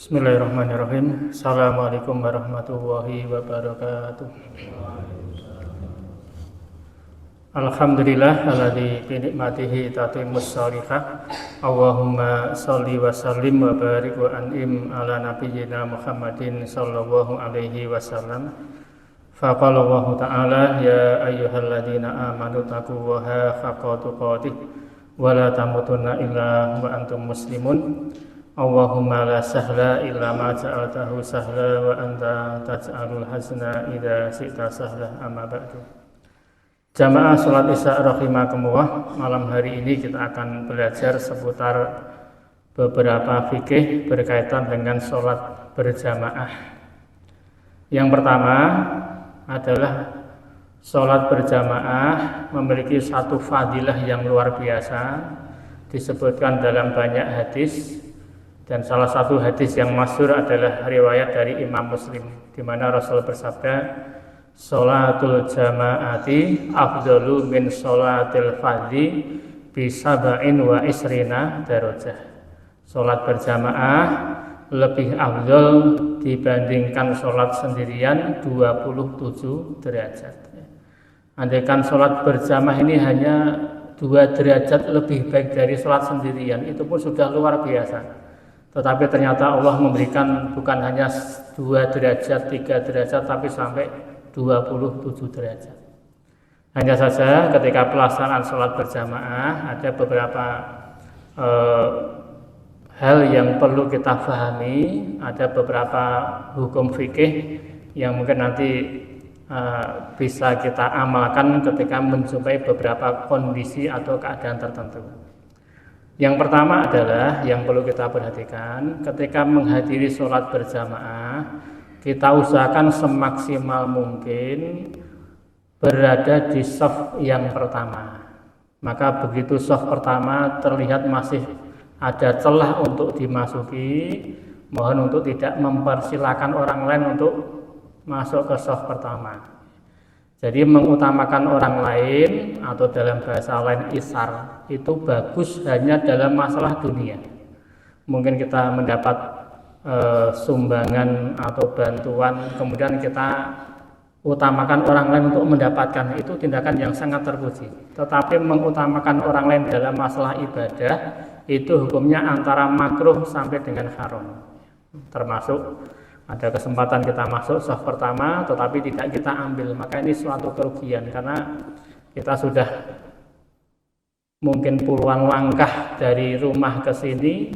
Bismillahirrahmanirrahim. Assalamualaikum warahmatullahi wabarakatuh. Alhamdulillah alladzi bi nikmatihi tatimmus shalihah. Allahumma shalli wa sallim wa barik wa an'im ala nabiyyina Muhammadin sallallahu alaihi wasallam. Faqala Allah ta'ala ya ayyuhalladzina amanu taqullaha haqqa tuqatih wa la tamutunna illa wa antum muslimun. Allahumma la sahla illa ma ja'altahu sahla wa anta taj'alul hazna idza syi'ta sahla, amma ba'du. Jamaah salat Isya rahimakumullah, malam hari ini kita akan belajar seputar beberapa fikih berkaitan dengan salat berjamaah. Yang pertama adalah salat berjamaah memiliki satu fadilah yang luar biasa, disebutkan dalam banyak hadis. Dan salah satu hadis yang masyhur adalah riwayat dari Imam Muslim, di mana Rasul bersabda, "Sholatul jamaati afdalu min sholatil fardhi bi sab'in wa isrina darajah." Salat berjamaah lebih afdal dibandingkan salat sendirian 27 derajat. Andaikan salat berjamaah ini hanya 2 derajat lebih baik dari salat sendirian, itu pun sudah luar biasa. Tetapi ternyata Allah memberikan bukan hanya 2 derajat, 3 derajat, tapi sampai 27 derajat. Hanya saja ketika pelaksanaan sholat berjamaah ada beberapa hal yang perlu kita pahami, ada beberapa hukum fikih yang mungkin nanti bisa kita amalkan ketika menjumpai beberapa kondisi atau keadaan tertentu. Yang pertama adalah yang perlu kita perhatikan, ketika menghadiri sholat berjamaah, kita usahakan semaksimal mungkin berada di shaf yang pertama. Maka begitu shaf pertama terlihat masih ada celah untuk dimasuki, mohon untuk tidak mempersilahkan orang lain untuk masuk ke shaf pertama. Jadi mengutamakan orang lain atau dalam bahasa lain isar itu bagus hanya dalam masalah dunia. Mungkin kita mendapat sumbangan atau bantuan, kemudian kita utamakan orang lain untuk mendapatkan, itu tindakan yang sangat terpuji. Tetapi mengutamakan orang lain dalam masalah ibadah itu hukumnya antara makruh sampai dengan haram. Termasuk ada kesempatan kita masuk shaf pertama tetapi tidak kita ambil, maka ini suatu kerugian karena kita sudah mungkin puluhan langkah dari rumah ke sini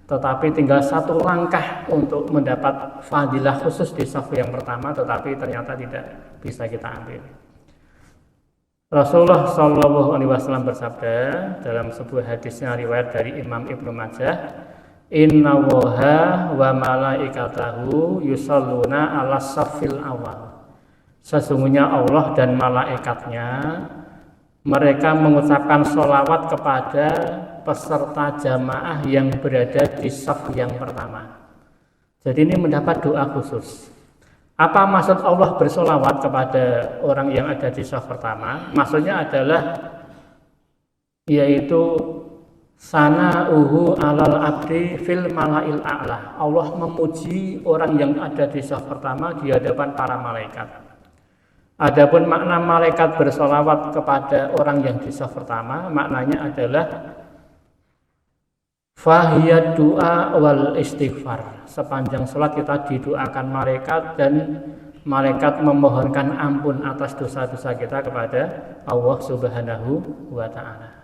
tetapi tinggal 1 langkah untuk mendapat fadilah khusus di shaf yang pertama, tetapi ternyata tidak bisa kita ambil. Rasulullah SAW bersabda dalam sebuah hadisnya riwayat dari Imam Ibnu Majah, "Inna Allaha wa malaikatahu yusalluna ala saffil awal." Sesungguhnya Allah dan malaikatnya mereka mengucapkan sholawat kepada peserta jamaah yang berada di shaf yang pertama. Jadi ini mendapat doa khusus. Apa maksud Allah bersolawat kepada orang yang ada di shaf pertama? Maksudnya adalah yaitu sana'uhu alal abdi fil mala'il a'la. Allah memuji orang yang ada di shaf pertama di hadapan para malaikat. Adapun makna malaikat bersolawat kepada orang yang di shaf pertama, maknanya adalah fahiyad du'a wal istighfar. Sepanjang sholat kita didoakan malaikat dan malaikat memohonkan ampun atas dosa-dosa kita kepada Allah Subhanahu wa ta'ala.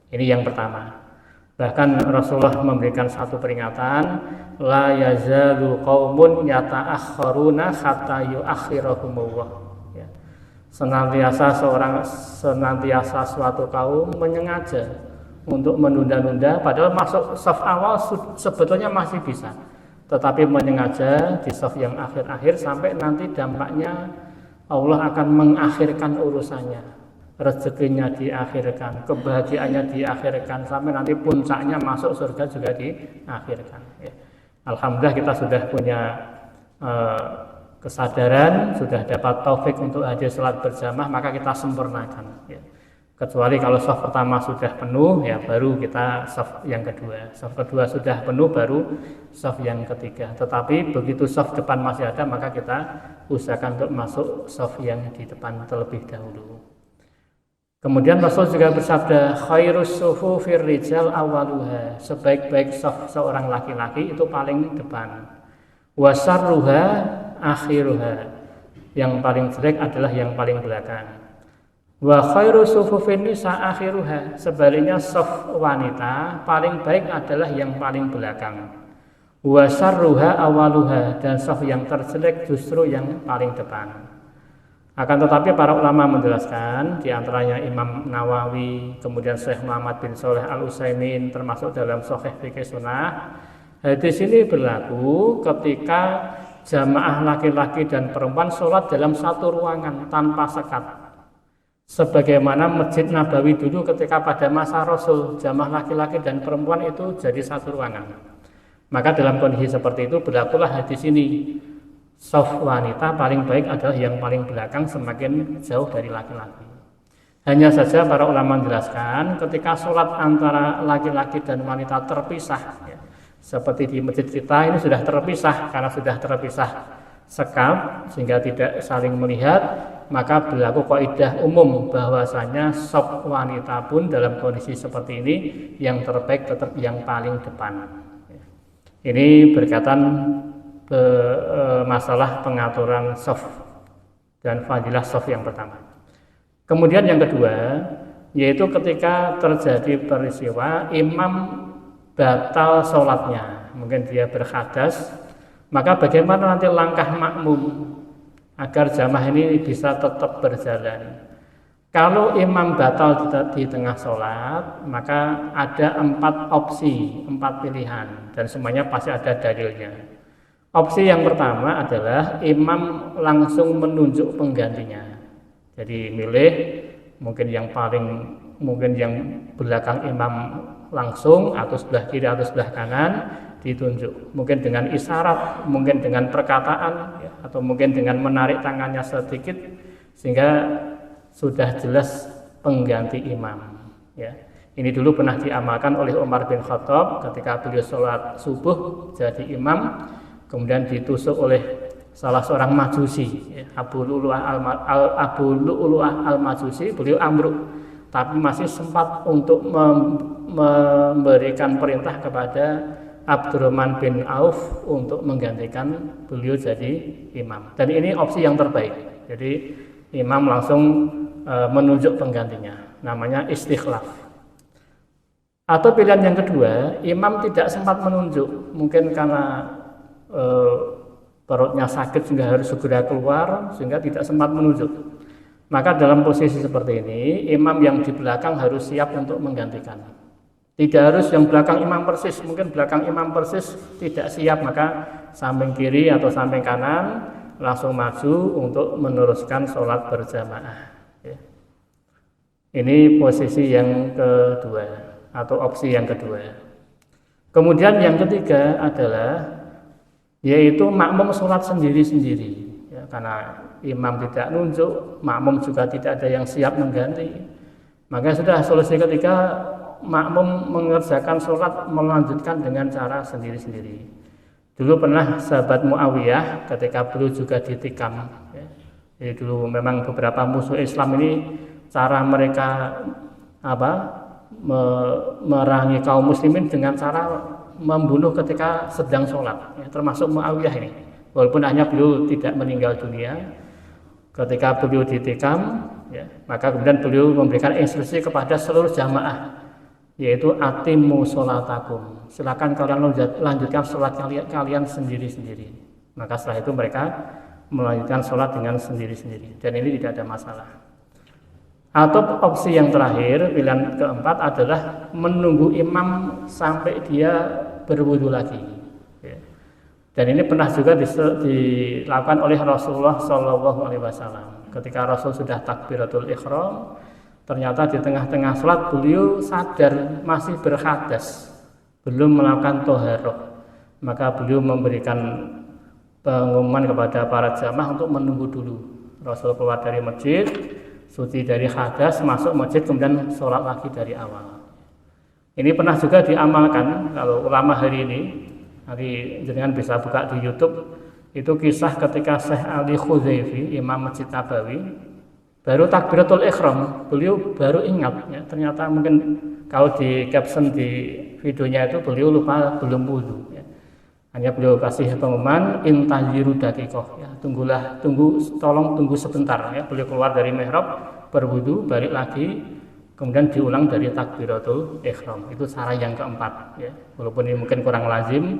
Ini yang pertama. Bahkan Rasulullah memberikan satu peringatan, la yazalu qaumun yata'akhkharuna hatta yu'akhirahumullah. Ya. Senantiasa suatu kaum menyengaja untuk menunda-nunda, padahal masuk shaf awal sebetulnya masih bisa, tetapi menyengaja di shaf yang akhir-akhir sampai nanti dampaknya Allah akan mengakhirkan urusannya. Rezekinya diakhirkan, kebahagiaannya diakhirkan, sampai nanti puncaknya masuk surga juga diakhirkan. Ya. Alhamdulillah kita sudah punya kesadaran, sudah dapat taufik untuk hadir sholat berjamaah, maka kita sempurnakan. Ya. Kecuali kalau shaf pertama sudah penuh, ya baru kita shaf yang kedua. Shaf kedua sudah penuh, baru shaf yang ketiga. Tetapi begitu shaf depan masih ada, maka kita usahakan untuk masuk shaf yang di depan terlebih dahulu. Kemudian Rasul juga bersabda, khairus sufufir rijal awaluha. Sebaik-baik shaf seorang laki-laki itu paling depan. Wasarruha akhiruha. Yang paling jelek adalah yang paling belakang. Wa khairu sufufin nisa akhiruha. Sebaliknya shaf wanita paling baik adalah yang paling belakang. Wa syarruha awaluha. Dan shaf yang terjelek justru yang paling depan. Akan tetapi para ulama menjelaskan, di antaranya Imam Nawawi, kemudian Syekh Muhammad bin Shalih Al-Utsaimin, termasuk dalam Shahih Fiqh Sunnah, hadis ini berlaku ketika jamaah laki-laki dan perempuan sholat dalam satu ruangan tanpa sekat. Sebagaimana Masjid Nabawi dulu ketika pada masa Rasul, jamaah laki-laki dan perempuan itu jadi satu ruangan. Maka dalam kondisi seperti itu berlakulah hadis ini. Shaf wanita paling baik adalah yang paling belakang semakin jauh dari laki-laki. Hanya saja para ulama menjelaskan ketika sholat antara laki-laki dan wanita terpisah, ya, seperti di masjid kita ini sudah terpisah, karena sudah terpisah sekam sehingga tidak saling melihat, maka berlaku kaidah umum bahwasanya shaf wanita pun dalam kondisi seperti ini yang terbaik tetap yang paling depan. Ini berkaitan masalah pengaturan shaf dan fadilah shaf yang pertama. Kemudian yang kedua, yaitu ketika terjadi peristiwa imam batal sholatnya, mungkin dia berhadas, maka bagaimana nanti langkah makmum agar jamaah ini bisa tetap berjalan. Kalau imam batal di tengah sholat, maka ada 4 opsi, 4 pilihan, dan semuanya pasti ada dalilnya. Opsi yang pertama adalah imam langsung menunjuk penggantinya. Jadi milih mungkin yang belakang imam langsung, atau sebelah kiri atau sebelah kanan ditunjuk. Mungkin dengan isyarat, mungkin dengan perkataan, ya, atau mungkin dengan menarik tangannya sedikit sehingga sudah jelas pengganti imam. Ya. Ini dulu pernah diamalkan oleh Umar bin Khattab ketika beliau sholat subuh jadi imam. Kemudian ditusuk oleh salah seorang majusi, Abu Lu'lu'ah al-Majusi, beliau ambruk, tapi masih sempat untuk memberikan perintah kepada Abdurrahman bin Auf untuk menggantikan beliau jadi imam. Dan ini opsi yang terbaik. Jadi imam langsung menunjuk penggantinya, namanya istikhlaf. Atau pilihan yang kedua, imam tidak sempat menunjuk, mungkin karena perutnya sakit sehingga harus segera keluar sehingga tidak sempat menunjuk. Maka dalam posisi seperti ini, imam yang di belakang harus siap untuk menggantikan. Tidak harus yang belakang imam persis, mungkin belakang imam persis tidak siap, maka samping kiri atau samping kanan langsung maju untuk meneruskan sholat berjamaah. Ini posisi yang kedua atau opsi yang kedua. Kemudian yang ketiga adalah yaitu makmum sholat sendiri-sendiri, ya, karena imam tidak nunjuk, makmum juga tidak ada yang siap mengganti. Maka sudah solusi ketiga, makmum mengerjakan sholat melanjutkan dengan cara sendiri-sendiri. Dulu pernah sahabat Muawiyah ketika beliau juga ditikam, ya. Jadi dulu memang beberapa musuh Islam ini cara mereka merangi kaum muslimin dengan cara membunuh ketika sedang sholat, ya, termasuk Muawiyah ini. Walaupun hanya beliau tidak meninggal dunia, ketika beliau ditikam, ya, maka kemudian beliau memberikan instruksi kepada seluruh jamaah, yaitu atimmu sholatakum. Silakan kalian lanjutkan sholat kalian sendiri-sendiri. Maka setelah itu mereka melanjutkan sholat dengan sendiri-sendiri, dan ini tidak ada masalah. Atau opsi yang terakhir, pilihan keempat adalah menunggu imam sampai dia berwudu lagi. Ya. Dan ini pernah juga dilakukan oleh Rasulullah SAW. Ketika Rasul sudah takbiratul ihram, ternyata di tengah-tengah sholat beliau sadar masih berhadas, belum melakukan toharoh. Maka beliau memberikan pengumuman kepada para jamaah untuk menunggu dulu. Rasul keluar dari masjid, suci dari hadas, masuk masjid kemudian sholat lagi dari awal. Ini pernah juga diamalkan kalau ulama hari ini, nanti jenengan bisa buka di YouTube, itu kisah ketika Syekh Ali Khuzaifi, Imam Masjid Nabawi, baru takbiratul ihram, beliau baru ingat, ya, ternyata mungkin kalau di caption di videonya itu beliau lupa belum wudu. Ya. Hanya beliau kasih pengumuman intaziru dakikoh, ya, tolong tunggu sebentar. Ya. Beliau keluar dari mihrab, berwudu, balik lagi. Kemudian diulang dari takbiratul ihram. Itu cara yang keempat, ya. Walaupun ini mungkin kurang lazim,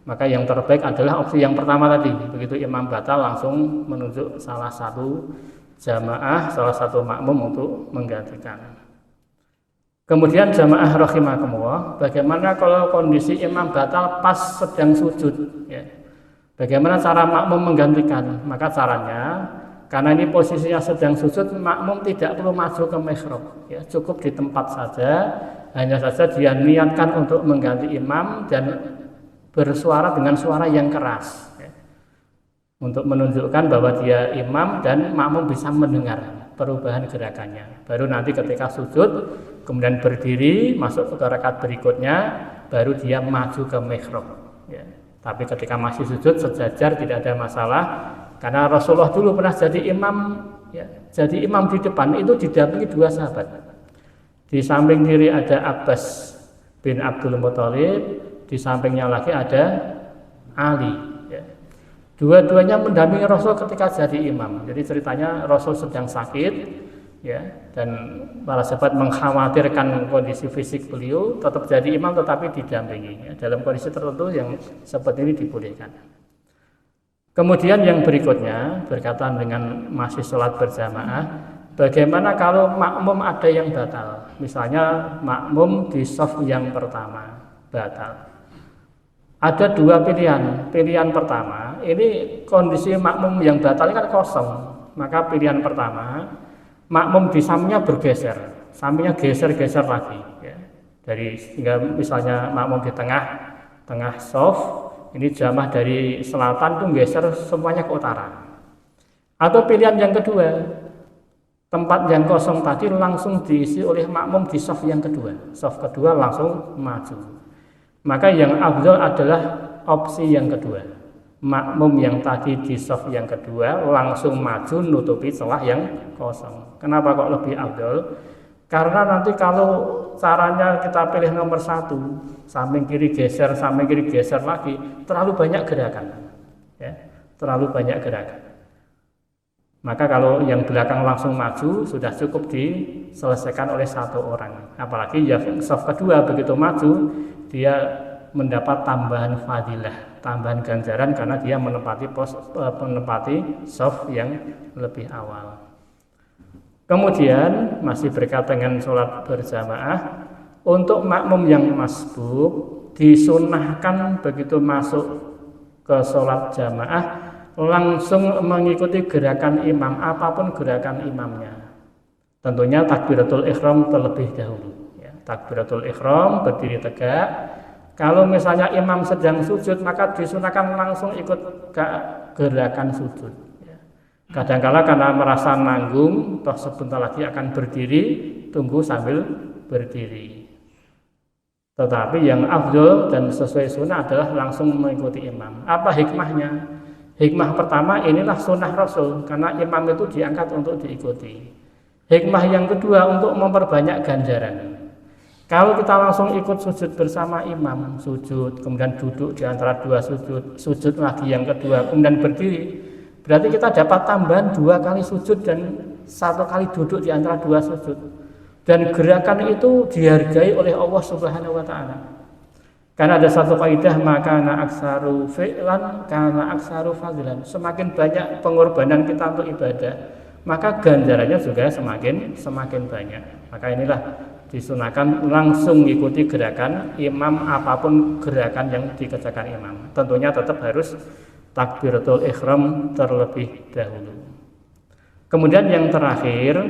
maka yang terbaik adalah opsi yang pertama tadi. Begitu imam batal langsung menunjuk salah satu jamaah, salah satu makmum untuk menggantikan. Kemudian jamaah rahimakumullah, bagaimana kalau kondisi imam batal pas sedang sujud, ya. Bagaimana cara makmum menggantikan? Maka caranya, karena ini posisinya sedang sujud, makmum tidak perlu maju ke mihrab, ya, cukup di tempat saja, hanya saja dia niatkan untuk mengganti imam dan bersuara dengan suara yang keras, ya, untuk menunjukkan bahwa dia imam dan makmum bisa mendengar perubahan gerakannya. Baru nanti ketika sujud, kemudian berdiri, masuk ke rakaat berikutnya, baru dia maju ke mihrab, ya. Tapi ketika masih sujud sejajar tidak ada masalah. Karena Rasulullah dulu pernah jadi imam, ya, jadi imam di depan itu didampingi dua sahabat. Di samping kiri ada Abbas bin Abdul Muthalib, di sampingnya lagi ada Ali. Ya. Dua-duanya mendampingi Rasul ketika jadi imam. Jadi ceritanya Rasul sedang sakit, ya, dan para sahabat mengkhawatirkan kondisi fisik beliau, tetap jadi imam tetapi didampingi. Ya. Dalam kondisi tertentu yang seperti ini dibolehkan. Kemudian yang berikutnya berkaitan dengan masih sholat berjamaah, bagaimana kalau makmum ada yang batal? Misalnya makmum di shaf yang pertama batal. Ada dua pilihan. Pilihan pertama, ini kondisi makmum yang batal kan kosong. Maka pilihan pertama, makmum di sampingnya bergeser, sampingnya geser-geser lagi. Ya. Dari sehingga misalnya makmum di tengah shaf. Ini jamaah dari selatan tuh geser semuanya ke utara. Atau pilihan yang kedua, tempat yang kosong tadi langsung diisi oleh makmum di shaf yang kedua. Shaf kedua langsung maju. Maka yang afdal adalah opsi yang kedua. Makmum yang tadi di shaf yang kedua langsung maju nutupi celah yang kosong. Kenapa kok lebih afdal? Karena nanti kalau caranya kita pilih nomor satu, samping kiri geser lagi, terlalu banyak gerakan, ya, terlalu banyak gerakan. Maka kalau yang belakang langsung maju sudah cukup diselesaikan oleh satu orang. Apalagi ya shaf kedua begitu maju, dia mendapat tambahan fadilah, tambahan ganjaran karena dia menempati shaf yang lebih awal. Kemudian masih berkaitan dengan sholat berjamaah, untuk makmum yang masbuk disunahkan begitu masuk ke sholat jamaah langsung mengikuti gerakan imam, apapun gerakan imamnya. Tentunya takbiratul ihram terlebih dahulu. Ya, takbiratul ihram, berdiri tegak. Kalau misalnya imam sedang sujud, maka disunahkan langsung ikut ke gerakan sujud. Kadang-kala karena merasa nanggung, toh sebentar lagi akan berdiri, tunggu sambil berdiri. Tetapi yang afdol dan sesuai sunnah adalah langsung mengikuti imam. Apa hikmahnya? Hikmah pertama, inilah sunnah Rasul, karena imam itu diangkat untuk diikuti. Hikmah yang kedua, untuk memperbanyak ganjaran. Kalau kita langsung ikut sujud bersama imam, sujud, kemudian duduk di antara dua sujud, sujud lagi yang kedua, kemudian berdiri, berarti kita dapat tambahan 2 kali sujud dan 1 kali duduk di antara 2 sujud. Dan gerakan itu dihargai oleh Allah Subhanahu wa taala. Karena ada satu kaidah, maka na aksaru fi'lan kana aksaru fadlan. Semakin banyak pengorbanan kita untuk ibadah, maka ganjarannya juga semakin banyak. Maka inilah disunahkan langsung mengikuti gerakan imam, apapun gerakan yang dikerjakan imam. Tentunya tetap harus takbiratul ihram terlebih dahulu. Kemudian yang terakhir,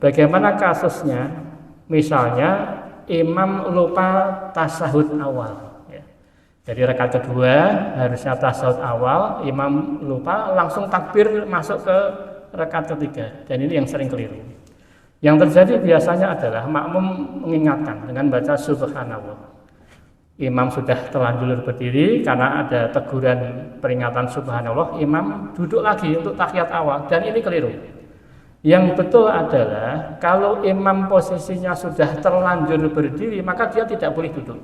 bagaimana kasusnya? Misalnya imam lupa tasyahud awal. Ya. Jadi rakaat kedua harusnya tasyahud awal, imam lupa langsung takbir masuk ke rakaat ketiga. Dan ini yang sering keliru. Yang terjadi biasanya adalah makmum mengingatkan dengan baca subhanallah. Imam sudah terlanjur berdiri karena ada teguran peringatan subhanallah, imam duduk lagi untuk tahiyat awal, dan ini keliru. Yang betul adalah kalau imam posisinya sudah terlanjur berdiri, maka dia tidak boleh duduk.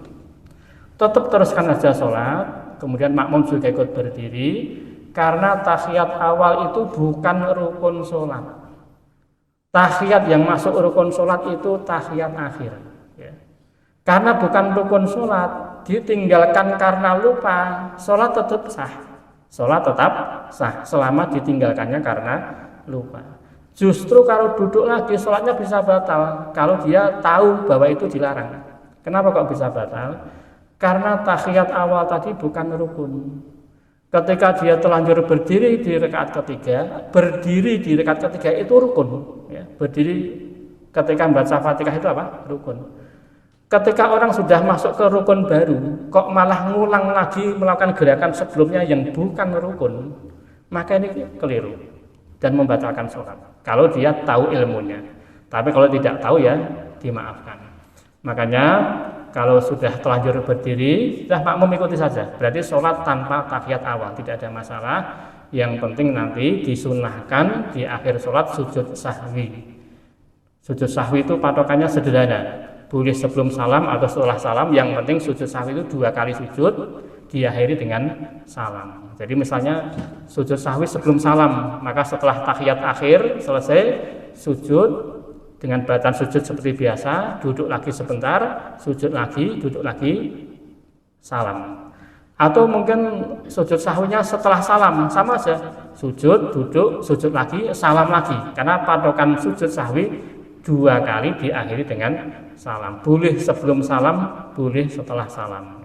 Tetap teruskan saja sholat, kemudian makmum juga ikut berdiri, karena tahiyat awal itu bukan rukun sholat. Tahiyat yang masuk rukun sholat itu tahiyat akhir. Karena bukan rukun sholat, ditinggalkan karena lupa, sholat tetap sah. Sholat tetap sah selama ditinggalkannya karena lupa. Justru kalau duduk lagi sholatnya bisa batal kalau dia tahu bahwa itu dilarang. Kenapa kok bisa batal? Karena tahiyat awal tadi bukan rukun. Ketika dia terlanjur berdiri di rakaat ketiga, berdiri di rakaat ketiga itu rukun. Berdiri ketika membaca Fatihah itu apa? Rukun. Ketika orang sudah masuk ke rukun baru, kok malah ngulang lagi melakukan gerakan sebelumnya yang bukan rukun, maka ini keliru dan membatalkan sholat. Kalau dia tahu ilmunya, tapi kalau tidak tahu ya dimaafkan. Makanya kalau sudah terlanjur berdiri, sudah makmum ikuti saja. Berarti sholat tanpa tahiyat awal, tidak ada masalah. Yang penting nanti disunnahkan di akhir sholat sujud sahwi. Sujud sahwi itu patokannya sederhana. Boleh sebelum salam atau setelah salam, yang penting sujud sahwi itu 2 kali sujud diakhiri dengan salam. Jadi misalnya sujud sahwi sebelum salam, maka setelah tahiyat akhir selesai sujud dengan bacaan sujud seperti biasa, duduk lagi sebentar, sujud lagi, duduk lagi, salam. Atau mungkin sujud sahwinya setelah salam, sama aja, sujud, duduk, sujud lagi, salam lagi. Karena patokan sujud sahwi 2 kali diakhiri dengan salam. Boleh sebelum salam, boleh setelah salam.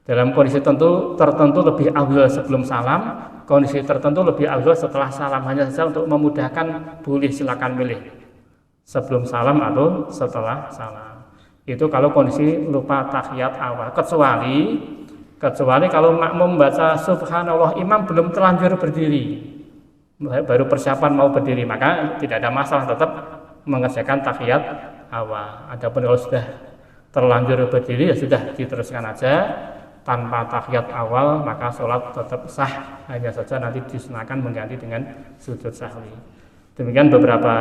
Dalam kondisi tertentu lebih afdal sebelum salam, kondisi tertentu lebih afdal setelah salam. Hanya saja untuk memudahkan, boleh silakan pilih sebelum salam atau setelah salam. Itu kalau kondisi lupa tahiyat awal. Kecuali kalau makmum membaca subhanallah, imam belum terlanjur berdiri, baru persiapan mau berdiri, maka tidak ada masalah, tetap mengerjakan tahiyat awal. Adapun kalau sudah terlanjur berdiri ya sudah diteruskan aja tanpa tahiyat awal, maka sholat tetap sah, hanya saja nanti disunahkan mengganti dengan sujud sahwi. Demikian beberapa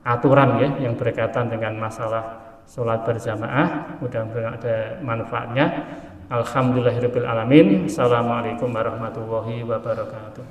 aturan ya yang berkaitan dengan masalah sholat berjamaah. Mudah-mudahan ada manfaatnya. Alhamdulillahirabbil alamin. Assalamualaikum warahmatullahi wabarakatuh.